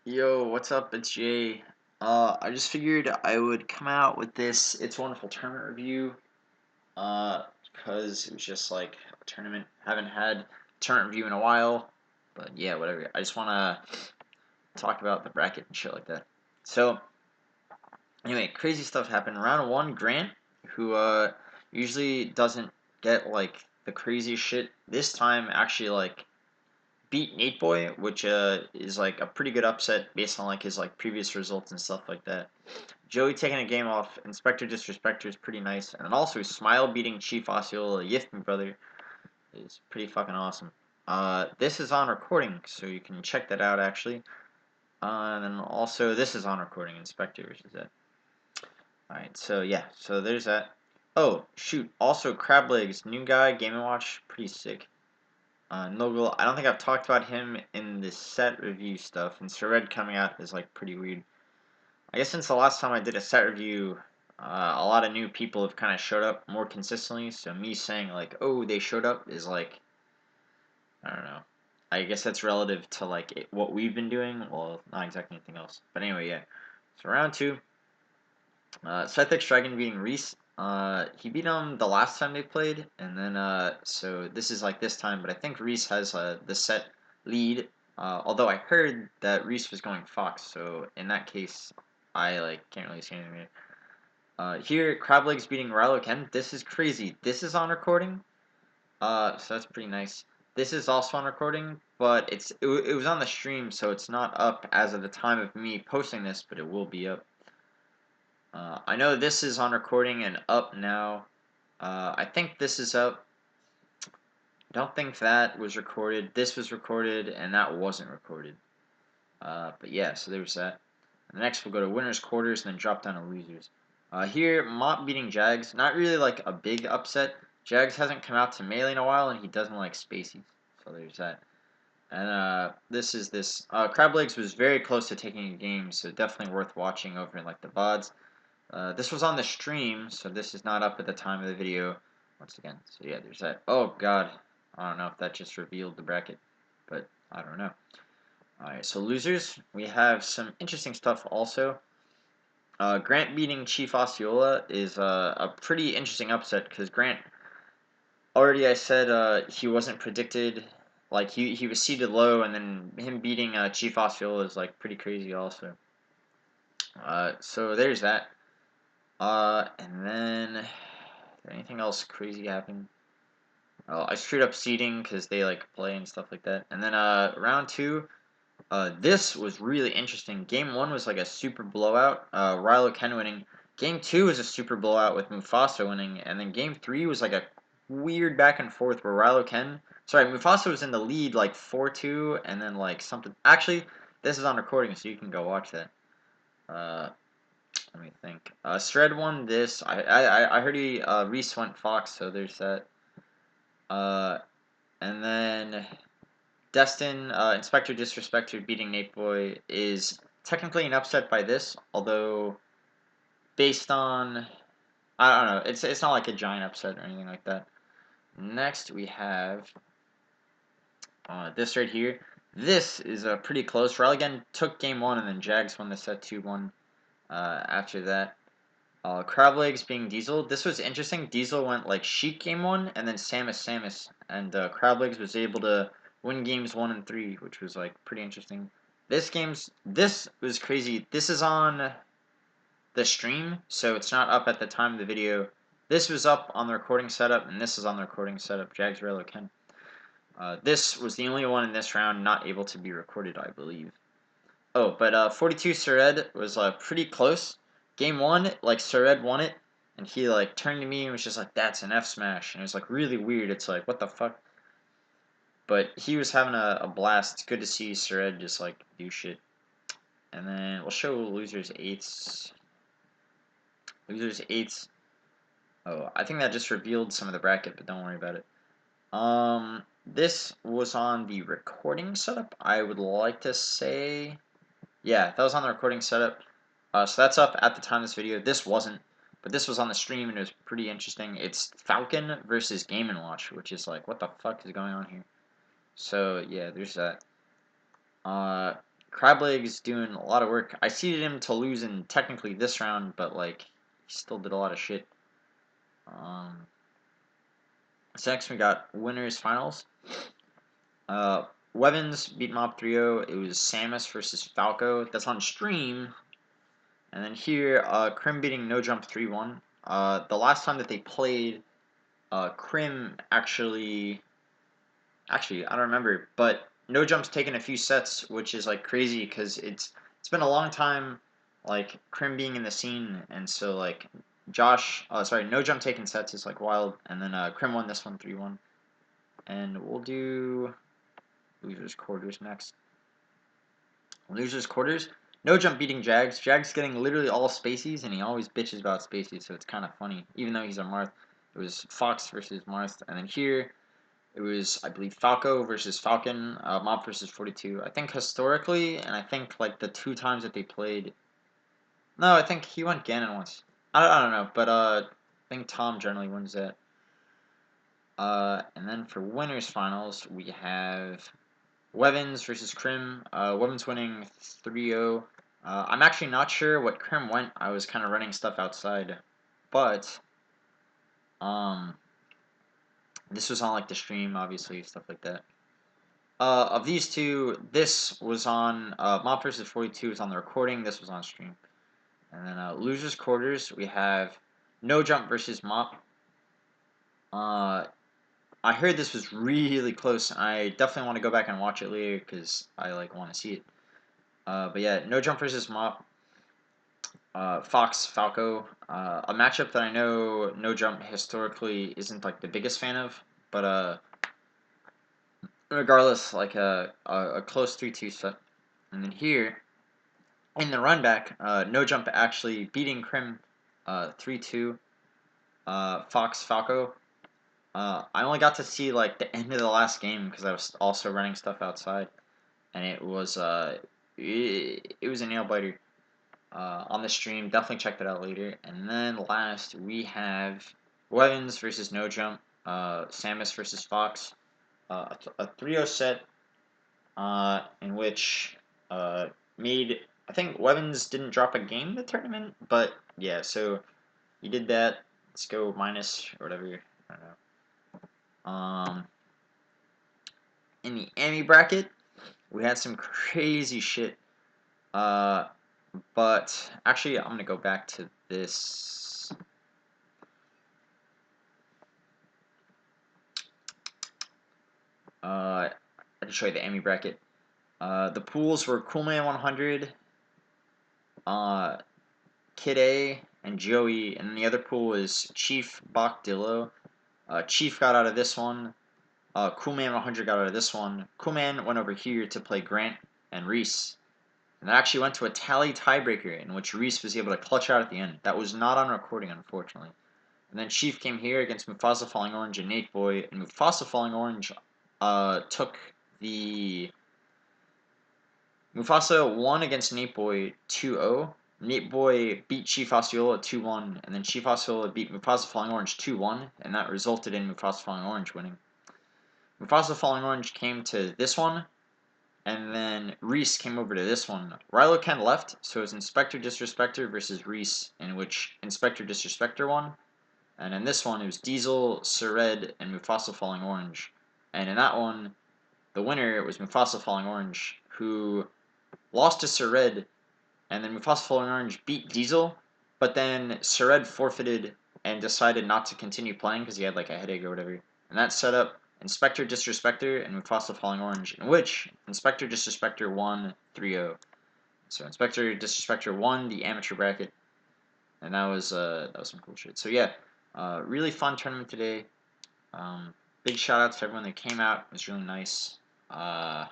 Yo, what's up? It's Jay. I just figured I would come out with this It's a Wonderful tournament review. Because it was just like a tournament. Haven't had a tournament review in a while. But yeah, whatever. I just wanna talk about the bracket and shit like that. So anyway, crazy stuff happened. Round one, Grant, who usually doesn't get like the craziest shit, this time actually like beat Nate Boy, which is like a pretty good upset based on like his like previous results and stuff like that. Joey taking a game off, Inspector Disrespector is pretty nice, and then also Smile beating Chief Osceola, Yifton brother, is pretty fucking awesome. This is on recording, so you can check that out actually. And then also this is on recording, Inspector, which is that. Alright, so yeah, so there's that. Oh, shoot, also Crab Legs, new guy, Game & Watch, pretty sick. Nogel, I don't think I've talked about him in the set review stuff, and Sered coming out is like pretty weird. I guess since the last time I did a set review, a lot of new people have kind of showed up more consistently, so me saying like, oh, they showed up is like, I don't know. I guess that's relative to like what we've been doing, well, not exactly anything else. But anyway, yeah. So round two, Scythex Dragon beating Reese. He beat him the last time they played, and then so this is like this time, but I think Reese has the set lead. Although I heard that Reese was going Fox, so in that case, I like can't really say anything. Here, Crablegs beating Rilo Ken. This is crazy. This is on recording. So that's pretty nice. This is also on recording, but it was on the stream, so it's not up as of the time of me posting this, but it will be up. I know this is on recording and up now. I think this is up. I don't think that was recorded. This was recorded, and that wasn't recorded. But yeah, so there's that. And next, we'll go to winners, quarters, and then drop down to losers. Here, Mott beating Jags. Not really like a big upset. Jags hasn't come out to Melee in a while, and he doesn't like Spacies. So there's that. And this is this. Crablegs was very close to taking a game, so definitely worth watching over in like the VODs. This was on the stream, so this is not up at the time of the video. Once again, so yeah, there's that. Oh god, I don't know if that just revealed the bracket, but I don't know. Alright, so losers, we have some interesting stuff also. Grant beating Chief Osceola is a pretty interesting upset because Grant, already I said he wasn't predicted, like he was seated low, and then him beating Chief Osceola is like pretty crazy also. So there's that. And then anything else crazy happen? Oh, I screwed up seeding because they like play and stuff like that. And then round two, this was really interesting. Game one was like a super blowout. Rilo Ken winning. Game two was a super blowout with Mufasa winning, and then game three was like a weird back and forth where Mufasa was in the lead like 4-2, and then like something. Actually, this is on recording, so you can go watch that. Let me think. Shred won this. I heard he Reese went Fox, so there's that. And then Destin, Inspector Disrespected beating Nate Boy is technically an upset by this, although based on, I don't know, it's not like a giant upset or anything like that. Next we have this right here. This is pretty close. Raleigh took game one, and then Jags won the set 2-1 after that. Crab Legs being Diesel. This was interesting. Diesel went like Sheik game one, and then Samus, and Crab Legs was able to win games 1 and 3, which was like pretty interesting. This was crazy. This is on the stream, so it's not up at the time of the video. This was up on the recording setup, and this is on the recording setup. Jags Relo Ken. This was the only one in this round not able to be recorded, I believe. Oh, but 42 Sured was pretty close. Game one, like Sured won it, and he like turned to me and was just like, "That's an F smash," and it was like really weird. It's like, what the fuck? But he was having a blast. It's good to see Sured just like do shit. And then we'll show losers eights. Losers eights. Oh, I think that just revealed some of the bracket, but don't worry about it. This was on the recording setup. I would like to say. Yeah, that was on the recording setup. So that's up at the time of this video. This wasn't, but this was on the stream, and it was pretty interesting. It's Falcon versus Game & Watch, which is like, what the fuck is going on here? So, yeah, there's that. Crableg's doing a lot of work. I seeded him to lose in technically this round, but like he still did a lot of shit. So next we got winners finals. Wevins beat Mob 3-0. It was Samus versus Falco. That's on stream. And then here, Krim beating No Jump 3-1. The last time that they played, Krim actually, I don't remember, but No Jump's taken a few sets, which is like crazy because it's been a long time, like Krim being in the scene, and so like No Jump taking sets is like wild, and then Krim won this one 3-1, and we'll do losers quarters next. Losers quarters. No Jump beating Jags. Jags getting literally all Spaceys, and he always bitches about Spaceys, so it's kind of funny. Even though he's a Marth, it was Fox versus Marth, and then here it was, I believe, Falco versus Falcon, Mob versus 42. I think historically, and I think like the 2 times that they played. No, I think he went Ganon once. I don't know, but I think Tom generally wins that. And then for winners finals, we have Wevins versus Krim. Wevins winning 3-0. I'm actually not sure what Krim went. I was kind of running stuff outside, but this was on like the stream, obviously, stuff like that. Of these two, this was on Mob versus 42 was on the recording. This was on stream. And then losers quarters, we have No Jump versus Mop. I heard this was really close. I definitely want to go back and watch it later because I like want to see it. But yeah, No Jump versus Mop. Fox Falco. A matchup that I know No Jump historically isn't like the biggest fan of, but regardless, like a close 3-2 set. And then here in the run back, No Jump actually beating Krim 3-2. Fox Falco. I only got to see like the end of the last game because I was also running stuff outside, and it was it was a nail biter on the stream. Definitely check that out later. And then last we have Wevins versus No Jump, Samus versus Fox, a 3-0 set in which made, I think Wevins didn't drop a game in the tournament, but yeah, so he did that. Let's go minus or whatever. I don't know. In the Emmy bracket, we had some crazy shit. But actually, I'm gonna go back to this. I can show you the Emmy bracket. The pools were Coolman 100, Kid A, and Joey, and then the other pool is Chief, Bach, Dillo. Chief got out of this one. Coolman 100 got out of this one. Coolman went over here to play Grant and Reese. And that actually went to a tally tiebreaker in which Reese was able to clutch out at the end. That was not on recording, unfortunately. And then Chief came here against Mufasa Falling Orange and Nate Boy. And Mufasa Falling Orange took the... Mufasa won against Nate Boy 2-0. Nate Boy beat Chief Osceola 2-1. And then Chief Osceola beat Mufasa Falling Orange 2-1. And that resulted in Mufasa Falling Orange winning. Mufasa Falling Orange came to this one. And then Reese came over to this one. Rilo Ken left, so it was Inspector Disrespector versus Reese, in which Inspector Disrespector won. And in this one, it was Diesel, Sered, and Mufasa Falling Orange. And in that one, the winner was Mufasa Falling Orange, who lost to Sered, and then Mufasa Falling Orange beat Diesel, but then Sered forfeited and decided not to continue playing because he had like a headache or whatever. And that set up Inspector Disrespector and Mufasa Falling Orange, in which Inspector Disrespector won 3-0. So Inspector Disrespector won the amateur bracket, and that was some cool shit. So yeah, really fun tournament today. Big shout out to everyone that came out. It was really nice. Yeah,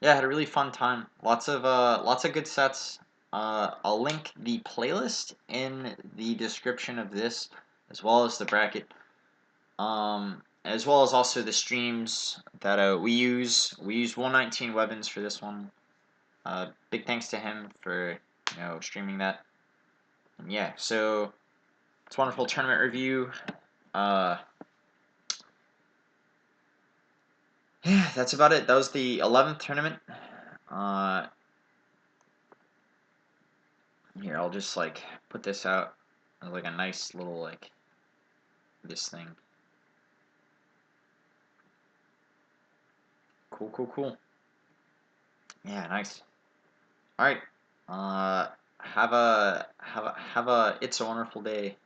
I had a really fun time. Lots of good sets. I'll link the playlist in the description of this, as well as the bracket. As well as also the streams that we use. We use 119 Weapons for this one. Big thanks to him for streaming that. And yeah, so it's a wonderful tournament review. Yeah, that's about it. That was the 11th tournament. Here, I'll just like put this out as like a nice little like this thing. Cool, cool, cool. Yeah, nice. All right. Have a It's a Wonderful Day.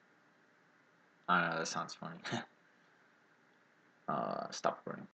I don't know. That sounds funny. Stop recording.